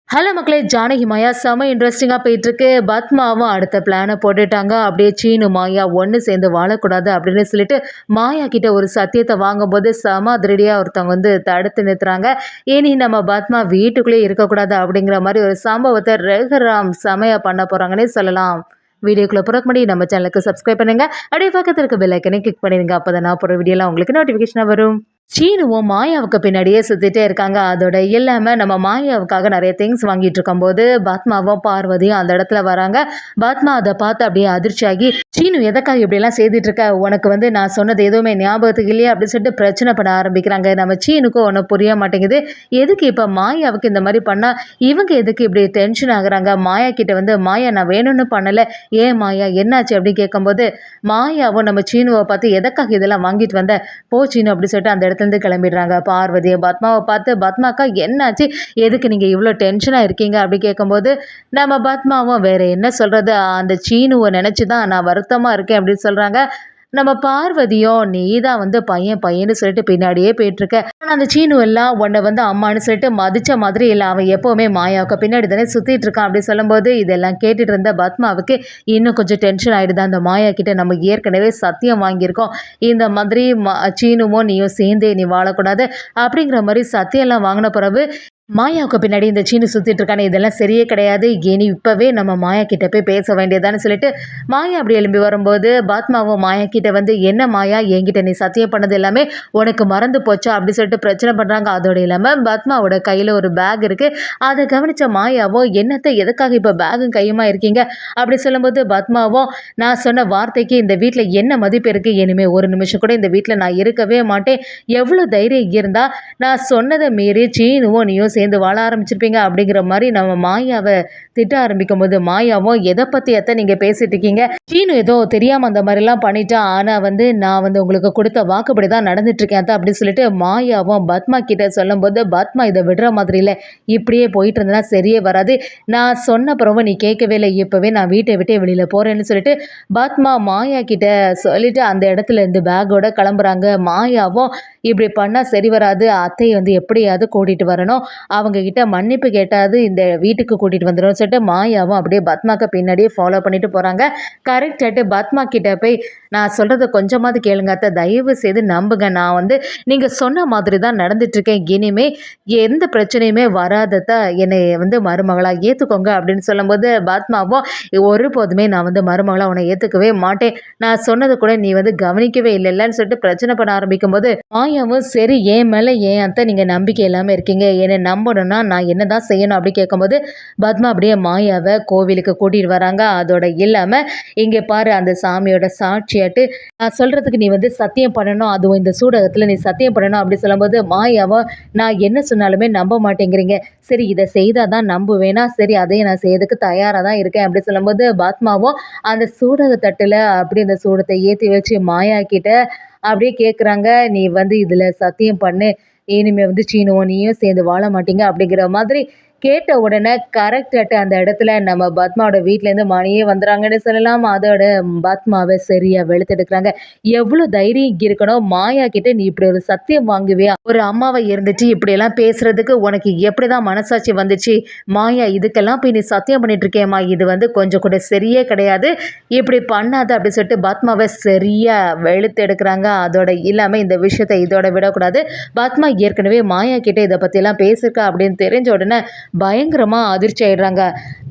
Hello மக்களே, ஜானகி மாயா செம இன்ட்ரெஸ்டிங்காக போயிட்டுருக்கு. பத்மாவும் அடுத்த பிளானை போட்டுட்டாங்க. அப்படியே சீனு மாயா ஒன்று சேர்ந்து வாழக்கூடாது அப்படின்னு சொல்லிட்டு மாயா கிட்ட ஒரு சத்தியத்தை வாங்கும்போது செம அதிரடியாக ஒருத்தவங்க தடுத்து நிறுத்துறாங்க. இனி நம்ம பத்மா வீட்டுக்குள்ளேயே இருக்கக்கூடாது அப்படிங்கிற மாதிரி ஒரு சம்பவத்தை ரகுராம் செமையாக பண்ண போகிறாங்கன்னே சொல்லலாம். வீடியோக்குள்ளே போகிறக்கு முன்னாடி நம்ம சேனலுக்கு சப்ஸ்கிரைப் பண்ணுங்கள். அப்படியே பக்கத்தில் இருக்க பெல் ஐக்கனை கிளிக் பண்ணிடுங்க. அப்போ தான் நான் போகிற வீடியோலாம் உங்களுக்கு நோட்டிஃபிகேஷனாக வரும். சீனுவும் மாயாவுக்கு பின்னாடியே சுற்றிட்டே இருக்காங்க. அதோட இல்லாமல் நம்ம மாயாவுக்காக நிறைய திங்ஸ் வாங்கிட்டு இருக்கும்போது பத்மாவும் பார்வதியும் அந்த இடத்துல வராங்க. பத்மா அதை பார்த்து அப்படியே அதிர்ச்சியாகி, சீனு எதற்காக இப்படியெல்லாம் செய்துட்டு இருக்க, உனக்கு நான் சொன்னது எதுவுமே ஞாபகத்துக்கு இல்லையா அப்படின்னு சொல்லிட்டு பிரச்சனை பண்ண ஆரம்பிக்கிறாங்க. நம்ம சீனுக்கும் ஒன்றும் புரிய மாட்டேங்குது. எதுக்கு இப்போ மாயாவுக்கு இந்த மாதிரி பண்ணால் இவங்க எதுக்கு இப்படி டென்ஷன் ஆகுறாங்க. மாயா கிட்ட மாயா நான் வேணும்னு பண்ணலை, ஏன் மாயா என்னாச்சு அப்படின்னு கேட்கும்போது மாயாவும் நம்ம சீனுவை பார்த்து எதற்காக இதெல்லாம் வாங்கிட்டு வந்த, போ சீனு அப்படி சொல்லிட்டு அந்த இடத்துலேருந்து கிளம்பிடுறாங்க. பார்வதியை பத்மாவை பார்த்து, பத்மாக்கா என்னாச்சு, எதுக்கு நீங்கள் இவ்வளோ டென்ஷனாக இருக்கீங்க அப்படி கேட்கும்போது நம்ம பத்மாவும் வேற என்ன சொல்கிறது, அந்த சீனுவை நினச்சி தான் நான் வருத்தமாக இருக்கேன் அப்படின்னு சொல்கிறாங்க. நம்ம பார்வதியும் நீ தான் பையன் பையன்னு சொல்லிட்டு பின்னாடியே போயிட்டுருக்க, ஆனால் அந்த சீனு எல்லாம் உன்னை அம்மானு சொல்லிட்டு மதித்த மாதிரி இல்லை, அவன் எப்போவுமே மாயாவுக்கு பின்னாடி தானே சுற்றிட்டு இருக்கான் அப்படி சொல்லும்போது இதெல்லாம் கேட்டுட்டு இருந்த பத்மாவுக்கு இன்னும் கொஞ்சம் டென்ஷன் ஆகிடுது. அந்த மாயா கிட்ட நம்ம ஏற்கனவே சத்தியம் வாங்கியிருக்கோம், இந்த மாதிரி சீனுவும் நீயும் சேர்ந்தே நீ வாழக்கூடாது அப்படிங்கிற மாதிரி சத்தியம்லாம் வாங்கின பிறகு மாயாவுக்கு பின்னாடி இந்த சீனு சுற்றிட்டு இருக்கானே இதெல்லாம் சரியே கிடையாது, இனி இப்போவே நம்ம மாயா கிட்ட போய் பேச வேண்டியதான்னு சொல்லிட்டு மாயா அப்படி எழும்பி வரும்போது பத்மாவும் மாயா கிட்ட என்ன மாயா என்கிட்ட நீ சத்தியம் பண்ணது எல்லாமே உனக்கு மறந்து போச்சா அப்படி சொல்லிட்டு பிரச்சனை பண்ணுறாங்க. அதோடு இல்லாமல் பத்மாவோட கையில் ஒரு பேக் இருக்குது. அதை கவனித்த மாயாவோ என்னத்தை எதுக்காக இப்போ பேகும் கையுமா இருக்கீங்க அப்படி சொல்லும்போது பத்மாவும் நான் சொன்ன வார்த்தைக்கு இந்த வீட்டில் என்ன மதிப்பு இருக்குது, இனிமேல் ஒரு நிமிஷம் கூட இந்த வீட்டில் நான் இருக்கவே மாட்டேன், எவ்வளோ தைரியம் இருந்தால் நான் சொன்னதை மீறி சீனுவும் நீயும் சேர்ந்து வாழ ஆரம்பிச்சிருப்பீங்க அப்படிங்கிற மாதிரி நம்ம மாயாவை திட்ட ஆரம்பிக்கும் போது மாயாவும் எதை பற்றி நீங்கள் பேசிட்டு இருக்கீங்க, சீனு ஏதோ தெரியாமல் அந்த மாதிரிலாம் பண்ணிட்டா, ஆனால் நான் உங்களுக்கு கொடுத்த வாக்குப்படி தான் நடந்துட்டுருக்கேன் அப்படி சொல்லிட்டு மாயாவும் பத்மா கிட்ட சொல்லும்போது பத்மா இதை விடுற மாதிரி இல்லை, இப்படியே போயிட்டு இருந்தனா சரியே வராது, நான் சொன்ன பிறகு நீ கேட்கவே இல்லை, இப்போவே நான் வீட்டை விட்டே வெளியில் போகிறேன்னு சொல்லிட்டு பத்மா மாயா கிட்ட சொல்லிட்டு அந்த இடத்துல இருந்து பேக்கோட கிளம்புறாங்க. மாயாவும் இப்படி பண்ணால் சரி வராது, அத்தையை எப்படியாவது கூட்டிகிட்டு வரணும், அவங்க கிட்ட மன்னிப்பு கேட்டாது இந்த வீட்டுக்கு கூட்டிகிட்டு வந்துடும் சொல்லிட்டு மாயாவும் அப்படியே பத்மாக்கு பின்னாடியே ஃபாலோ பண்ணிட்டு போகிறாங்க. கரெக்டாகிட்டு பத்மா கிட்ட போய் நான் சொல்கிறத கொஞ்சமாவது கேளுங்க அத்தை, தயவு செய்து நம்புங்க, நான் நீங்கள் சொன்ன மாதிரி தான் நடந்துட்டுருக்கேன், இனிமே எந்த பிரச்சனையுமே வராதத என்னை மருமகளாக ஏற்றுக்கோங்க அப்படின்னு சொல்லும்போது பத்மாவும் ஒருபோதுமே நான் மருமகளாக உன்னை ஏற்றுக்கவே மாட்டேன், நான் சொன்னது கூட நீ கவனிக்கவே இல்லைன்னு சொல்லிட்டு பிரச்சனை பண்ண ஆரம்பிக்கும் போது மாயாவும் சரி என் மேலே ஏன் அத்தை நீங்கள் நம்பிக்கை இல்லாமல் இருக்கீங்க, என்னை நம்பணும்னா நான் என்ன தான் செய்யணும் அப்படி கேட்கும்போது பத்மா அப்படியே மாயாவை கோவிலுக்கு கூட்டிகிட்டு வராங்க. அதோட இல்லாமல் இங்கே பாரு அந்த சாமியோட சாட்சியாட்டு நான் சொல்கிறதுக்கு நீ சத்தியம் பண்ணணும், அதுவும் இந்த சூடகத்தில் நீ சத்தியம் பண்ணணும் அப்படி சொல்லும்போது மாயாவை நான் என்ன சொன்னாலுமே நம்ப மாட்டேங்கிறீங்க, சரி இதை செய்தால் தான் நம்புவேனா, சரி அதையும் நான் செய்யறதுக்கு தயாராக தான் இருக்கேன் அப்படி சொல்லும்போது பத்மாவும் அந்த சூடக தட்டில் அப்படி அந்த சூடத்தை ஏற்றி வச்சு மாயா கிட்ட அப்படியே கேட்குறாங்க, நீ இதில் சத்தியம் பண்ணு, இனிமே சீனுவும் நீயும் சேர்ந்து வாழ மாட்டீங்க அப்படிங்கிற மாதிரி கேட்ட உடனே கரெக்டாட்டு அந்த இடத்துல நம்ம பத்மாவோட வீட்டிலேருந்து மணியே வந்துடுறாங்கன்னு சொல்லலாம். அதோட பத்மாவை சரியாக வெளுத்தெடுக்கிறாங்க. எவ்வளோ தைரியம் இருக்கணும், மாயா கிட்ட நீ இப்படி ஒரு சத்தியம் வாங்குவியா, ஒரு அம்மாவை இருந்துச்சு இப்படியெல்லாம் பேசுறதுக்கு உனக்கு எப்படி தான் மனசாட்சி வந்துச்சு, மாயா இதுக்கெல்லாம் போய் நீ சத்தியம் பண்ணிட்டு இருக்கேம்மா, இது கொஞ்சம் கூட சரியே கிடையாது, இப்படி பண்ணாத அப்படி சொல்லிட்டு பத்மாவை சரியாக வெளுத்தெடுக்கிறாங்க. அதோட இல்லாமல் இந்த விஷயத்தை இதோட விடக்கூடாது, பத்மா ஏற்கனவே மாயா கிட்ட இதை பற்றியெல்லாம் பேசியிருக்கா அப்படின்னு தெரிஞ்ச உடனே பயங்கரமாக அதிர்ச்சி ஆயிடுறாங்க.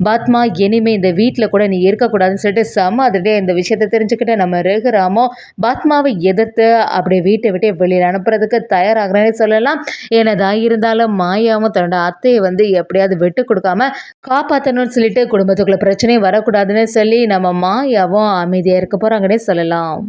பத்மா இனிமே இந்த வீட்டில் கூட நீ இருக்கக்கூடாதுன்னு சொல்லிட்டு செம்ம அதிர்ச்சியாக இந்த விஷயத்தை தெரிஞ்சுக்கிட்டு நம்ம ரகுராமோ பத்மாவை எதிர்த்து அப்படியே வீட்டை விட்டு வெளியில் அனுப்புறதுக்கு தயாராகிறேன்னு சொல்லலாம். என்னதான் இருந்தாலும் மாயாவும் தன்னோட அத்தையை எப்படியாவது விட்டு கொடுக்காம காப்பாற்றணும்னு சொல்லிட்டு குடும்பத்துக்குள்ள பிரச்சனையும் வரக்கூடாதுன்னு சொல்லி நம்ம மாயாவும் அமைதியாக இருக்க போகிறாங்கன்னே சொல்லலாம்.